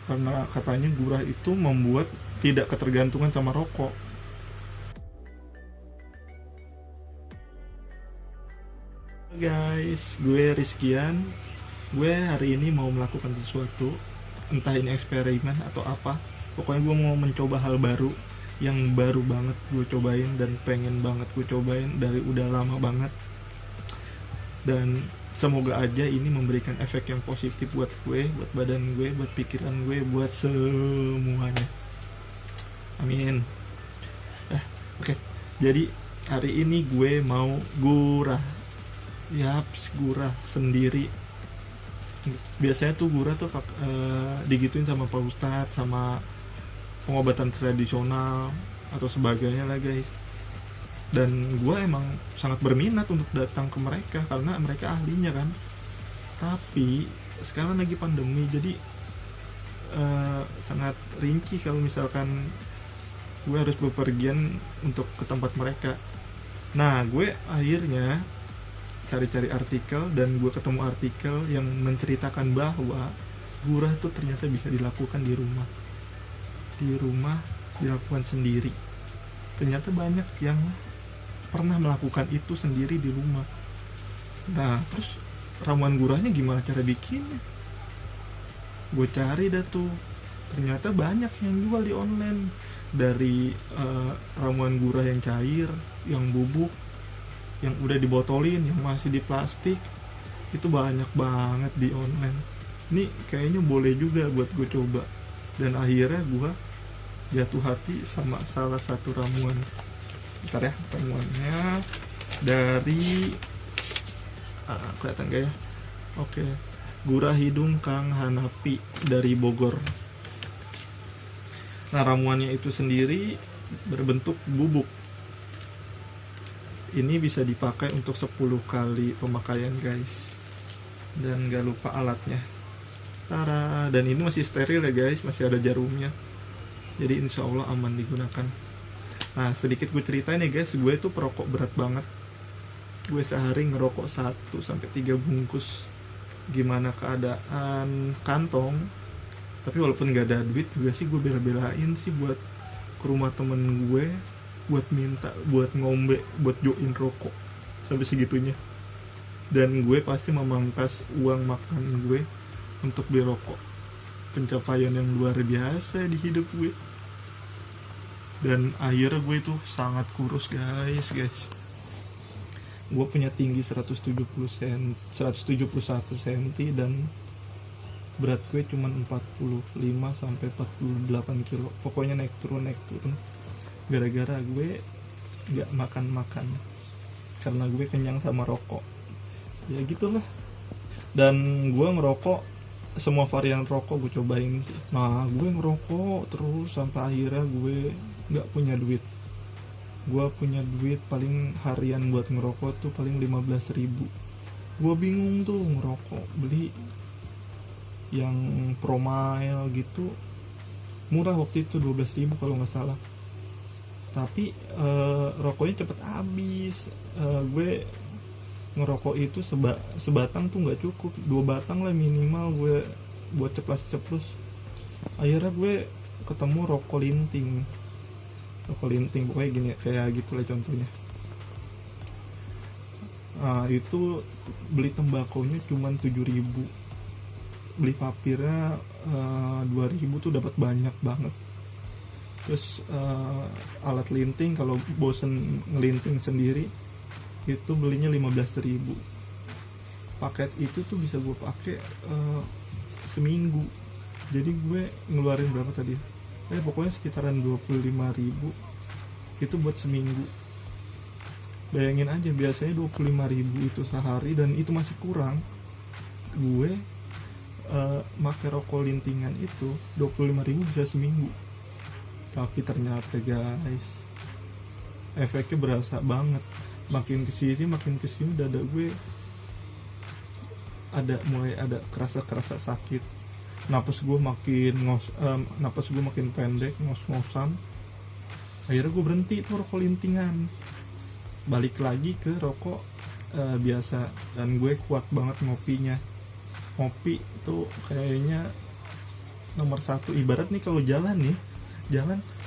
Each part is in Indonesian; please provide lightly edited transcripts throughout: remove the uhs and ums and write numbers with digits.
karena katanya gurah itu membuat tidak ketergantungan sama rokok. Guys, gue Rizkian. Gue hari ini mau melakukan sesuatu, entah ini eksperimen atau apa. Pokoknya gue mau mencoba hal baru, yang baru banget gue cobain dan pengen banget gue cobain dari udah lama banget. Dan semoga aja ini memberikan efek yang positif buat gue, buat badan gue, buat pikiran gue, buat semuanya. Amin. Oke. Jadi hari ini gue mau gurah. Yaps, gurah sendiri. Biasanya tuh gurah tuh digituin sama Pak Ustadz, sama pengobatan tradisional atau sebagainya lah guys. Dan gue emang sangat berminat untuk datang ke mereka karena mereka ahlinya kan. Tapi sekarang lagi pandemi, jadi sangat rinci kalau misalkan gue harus bepergian untuk ke tempat mereka. Nah, gue akhirnya cari-cari artikel dan gue ketemu artikel yang menceritakan bahwa gurah tuh ternyata bisa dilakukan di rumah dilakukan sendiri. Ternyata banyak yang pernah melakukan itu sendiri di rumah. Nah, terus ramuan gurahnya gimana cara bikinnya? Gue cari dah tuh, ternyata banyak yang jual di online. Dari ramuan gurah yang cair, yang bubuk, yang udah dibotolin, yang masih di plastik, itu banyak banget di online. Ini kayaknya boleh juga buat gue coba. Dan akhirnya gue jatuh hati sama salah satu ramuan. Bentar ya, ramuannya dari kelihatan gak ya? Oke, gurah hidung Kang Hanapi dari Bogor. Nah, ramuannya itu sendiri berbentuk bubuk. Ini bisa dipakai untuk 10 kali pemakaian guys. Dan gak lupa alatnya. Tara, dan ini masih steril ya guys, masih ada jarumnya. Jadi insya Allah aman digunakan. Nah, sedikit gue ceritain ya guys, gue tuh perokok berat banget. Gue sehari ngerokok 1-3 bungkus. Gimana keadaan kantong. Tapi walaupun gak ada duit juga sih, gue bela-belain sih buat ke rumah temen gue, buat minta, buat ngombe, buat join rokok sampai segitunya. Dan gue pasti memangkas uang makan gue untuk beli rokok. Pencapaian yang luar biasa di hidup gue. Dan akhirnya gue tuh sangat kurus guys. Gue punya tinggi 171 cm dan berat gue cuma 45 sampai 48 kilo. Pokoknya naik turun gara-gara gue gak makan karena gue kenyang sama rokok. Ya gitulah. Dan gue ngerokok semua varian rokok gue cobain sih. Nah, gue ngerokok terus sampai akhirnya gue gak punya duit. Gue punya duit paling harian buat ngerokok tuh paling 15.000. Gue bingung tuh ngerokok, beli yang Promile gitu murah waktu itu 12.000 kalau nggak salah. Tapi rokoknya cepet habis. Gue ngerokok itu sebatang tuh nggak cukup, 2 batang lah minimal gue buat ceplos. Akhirnya gue ketemu rokok linting pokoknya gini, kayak gitulah contohnya. Itu beli tembakonya cuman 7.000, beli papirnya 2.000 tuh dapat banyak banget. Terus alat linting kalau bosen ngelinting sendiri itu belinya 15.000. Paket itu tuh bisa gue pakai seminggu. Jadi gue ngeluarin berapa tadi? Pokoknya sekitaran 25.000 itu buat seminggu. Bayangin aja, biasanya 25.000 itu sehari dan itu masih kurang. Gue pakai rokok lintingan itu 25.000 bisa seminggu. Tapi ternyata guys, efeknya berasa banget. Makin kesini dada gue mulai ada kerasa sakit. Napas gue makin pendek, ngos-ngosan. Akhirnya gue berhenti itu rokok lintingan, balik lagi ke rokok biasa. Dan gue kuat banget ngopi tuh kayaknya nomor satu. Ibarat nih kalau jalan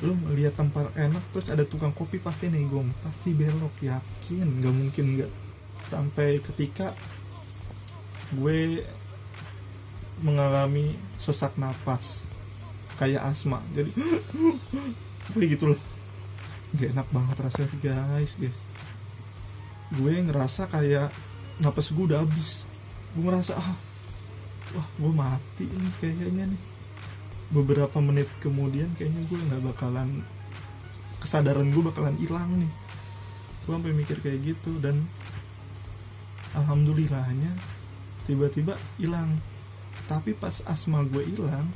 lu melihat tempat enak terus ada tukang kopi pasti negom, pasti belok, yakin, nggak mungkin nggak. Sampai ketika gue mengalami sesak napas kayak asma, jadi gue gitu loh, gak enak banget rasanya guys. Gue ngerasa kayak napas gue udah habis, gue ngerasa wah gue mati nih kayaknya nih. Beberapa menit kemudian kayaknya gue nggak bakalan, kesadaran gue bakalan hilang nih. Gue sampai mikir kayak gitu, dan alhamdulillahnya tiba-tiba hilang. Tapi pas asma gue hilang,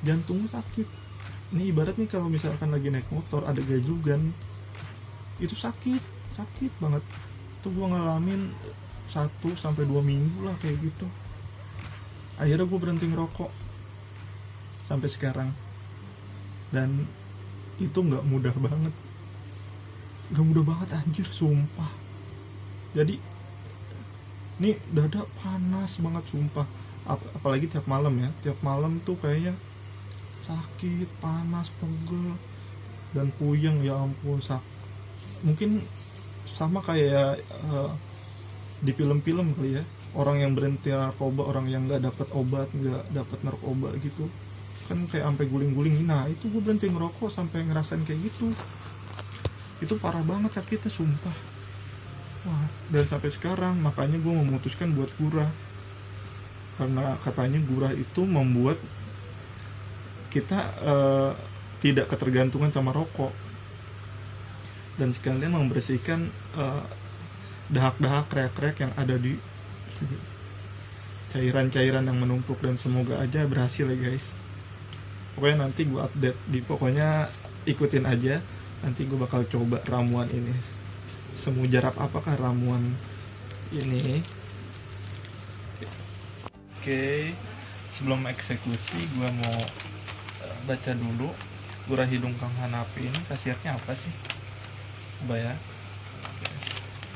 jantung sakit. Ini ibarat nih kalau misalkan lagi naik motor ada gajugan, itu sakit banget. Itu gue ngalamin 1-2 minggu lah kayak gitu. Akhirnya gue berhenti ngerokok sampai sekarang, dan itu nggak mudah banget anjir, sumpah. Jadi ini dada panas banget sumpah, apalagi tiap malam tuh kayaknya sakit, panas, pegel, dan puyeng. Ya ampun, mungkin sama kayak di film-film kali ya, orang yang berhenti narkoba, orang yang nggak dapat obat, nggak dapat narkoba gitu kan, kayak sampai guling-guling. Nah itu gue berhenti ngerokok sampai ngerasain kayak gitu. Itu parah banget sakitnya sumpah. Wah, dan sampai sekarang makanya gue memutuskan buat gurah, karena katanya gurah itu membuat kita tidak ketergantungan sama rokok, dan sekalian membersihkan dahak-dahak, reak-reak yang ada di cairan-cairan yang menumpuk. Dan semoga aja berhasil ya guys. Pokoknya nanti gue update, pokoknya ikutin aja. Nanti gue bakal coba ramuan ini. Semujarab apakah ramuan ini? Oke, sebelum eksekusi gue mau baca dulu gurah hidung Kang Hanafi ini khasiatnya apa sih? Coba ya,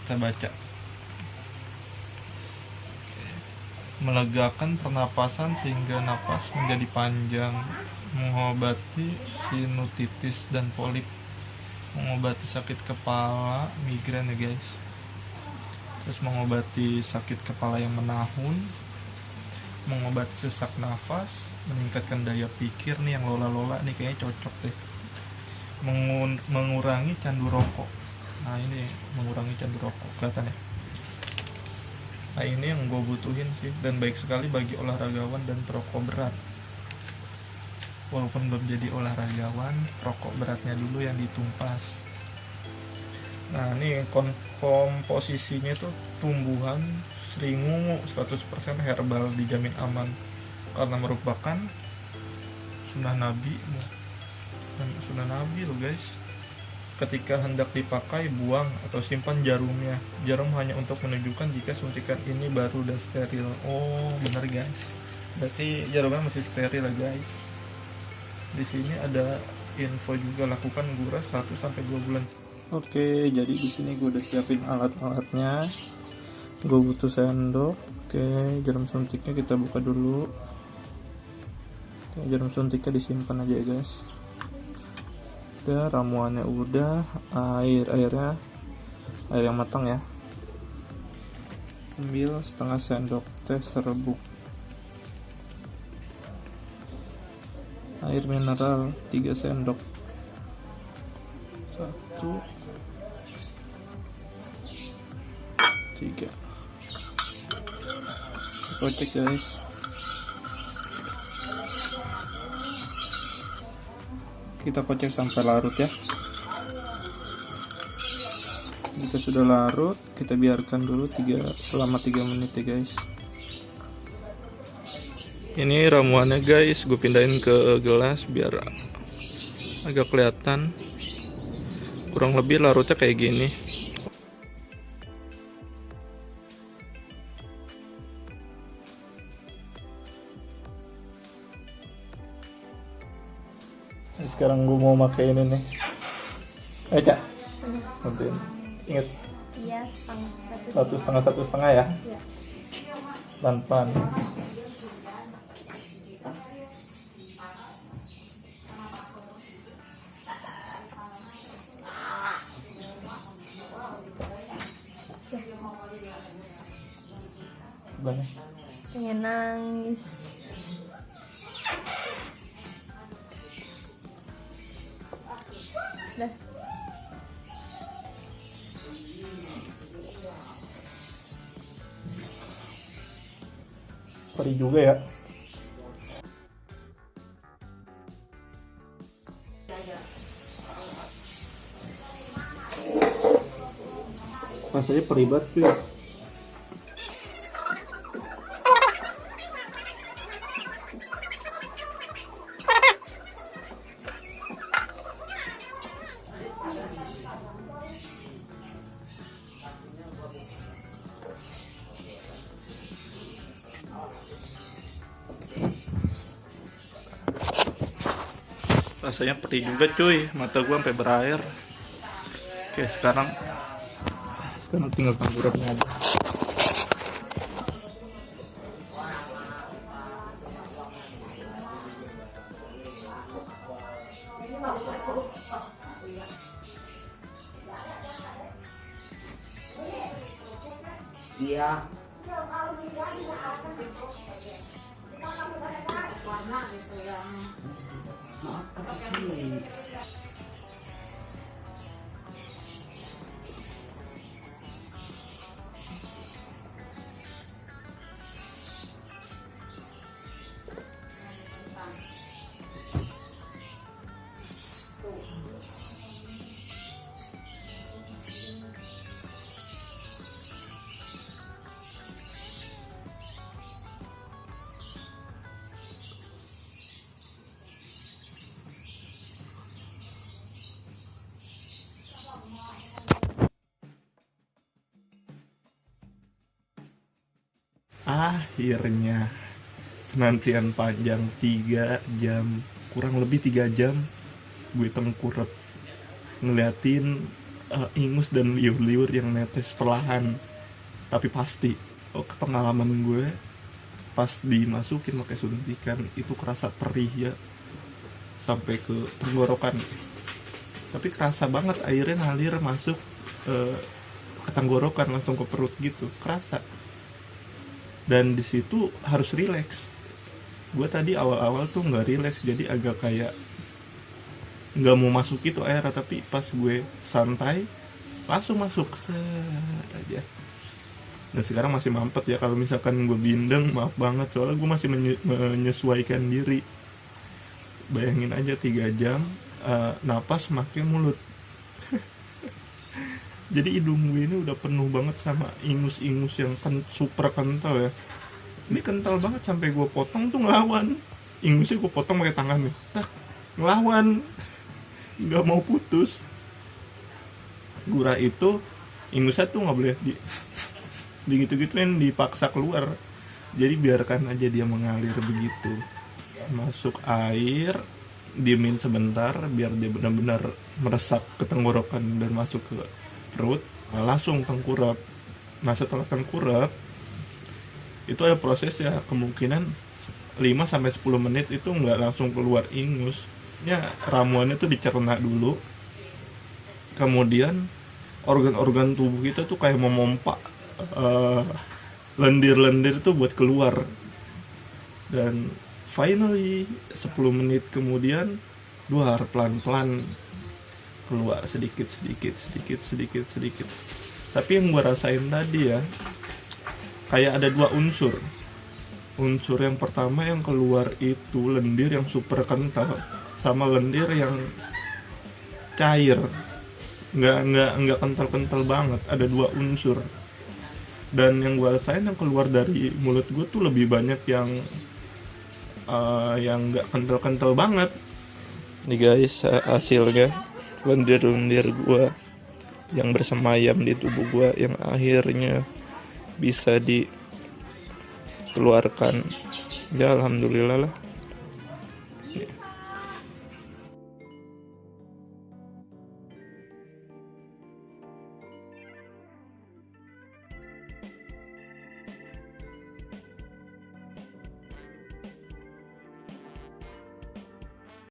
kita baca. Melegakan pernapasan sehingga napas menjadi panjang, mengobati sinusitis dan polip, mengobati sakit kepala, migrain ya guys, terus mengobati sakit kepala yang menahun, mengobati sesak nafas, meningkatkan daya pikir. Nih yang lola-lola nih kayaknya cocok deh. Mengurangi candu rokok. Nah ini mengurangi candu rokok, kelihatan ya. Nah ini yang gue butuhin sih, dan baik sekali bagi olahragawan dan perokok berat. Walaupun belum jadi olahragawan, perokok beratnya dulu yang ditumpas. Nah ini komposisinya tuh tumbuhan seringu 100% herbal, dijamin aman karena merupakan sunnah Nabi. Dan sunnah Nabi loh guys. Ketika hendak dipakai, buang atau simpan jarumnya. Jarum hanya untuk menunjukkan jika suntikan ini baru dan steril. Oh, benar guys. Berarti jarumnya masih steril lah guys. Di sini ada info juga, lakukan gurah 1-2 bulan. Oke, jadi di sini gue udah siapin alat-alatnya. Gue butuh sendok. Oke, jarum suntiknya kita buka dulu. Oke, jarum suntiknya disimpan aja ya guys. Udah, ramuannya udah, air yang matang ya. Ambil setengah sendok teh serbuk air mineral 3 sendok. 1 3. Kocek guys. Kita kocek sampai larut ya. Jika sudah larut, kita biarkan dulu selama 3 menit ya guys. Ini ramuannya guys, gue pindahin ke gelas biar agak kelihatan. Kurang lebih larutnya kayak gini. Sekarang gue mau pakai ini nih. Cak, nantiin. Ingat. Iya, setengah ya. Iya. Pelan-pelan. pengen nangis. Dah. Perih juga ya. Rasanya perih banget tuh ya. Rasanya perih juga cuy, mata gua sampai berair. Oke, sekarang tinggal tengkurapnya aja. Iya. Akhirnya penantian panjang 3 jam, kurang lebih 3 jam gue tengkurap ngeliatin ingus dan liur-liur yang netes perlahan tapi pasti. Pengalaman gue pas dimasukin pakai suntikan itu kerasa perih ya sampai ke tenggorokan, tapi kerasa banget airnya ngalir masuk ke tenggorokan langsung ke perut gitu, kerasa. Dan di situ harus rileks. Gue tadi awal-awal tuh nggak rileks, jadi agak kayak nggak mau masuk itu air, tapi pas gue santai langsung masuk set aja. Dan sekarang masih mampet ya, kalau misalkan gue bindeng maaf banget, soalnya gue masih menyesuaikan diri. Bayangin aja 3 jam napas makin mulut. Jadi hidung gue ini udah penuh banget sama ingus-ingus yang super kental ya. Ini kental banget sampai gue potong tuh ngelawan. Ingusnya gue potong pakai tangan nih. Tak, ngelawan. Gak mau putus. Gura itu ingusnya tuh gak boleh gitu-gituin, dipaksa keluar. Jadi biarkan aja dia mengalir begitu. Masuk air, diemin sebentar biar dia benar-benar meresap ke tenggorokan dan masuk ke perut, langsung tengkurap. Nah setelah tengkurap itu ada proses ya, kemungkinan 5-10 menit itu nggak langsung keluar ingusnya, ramuannya tuh dicerna dulu, kemudian organ-organ tubuh kita tuh kayak memompa lendir-lendir tuh buat keluar, dan finally 10 menit kemudian luar pelan-pelan keluar sedikit. Tapi yang gue rasain tadi ya, kayak ada 2 unsur. Unsur yang pertama yang keluar itu lendir yang super kental sama lendir yang cair, nggak kental banget. Ada 2 unsur. Dan yang gue rasain yang keluar dari mulut gue tuh lebih banyak yang nggak kental banget. Nih guys, hasilnya lendir-lendir gue yang bersemayam di tubuh gue yang akhirnya bisa dikeluarkan. Ya alhamdulillah lah.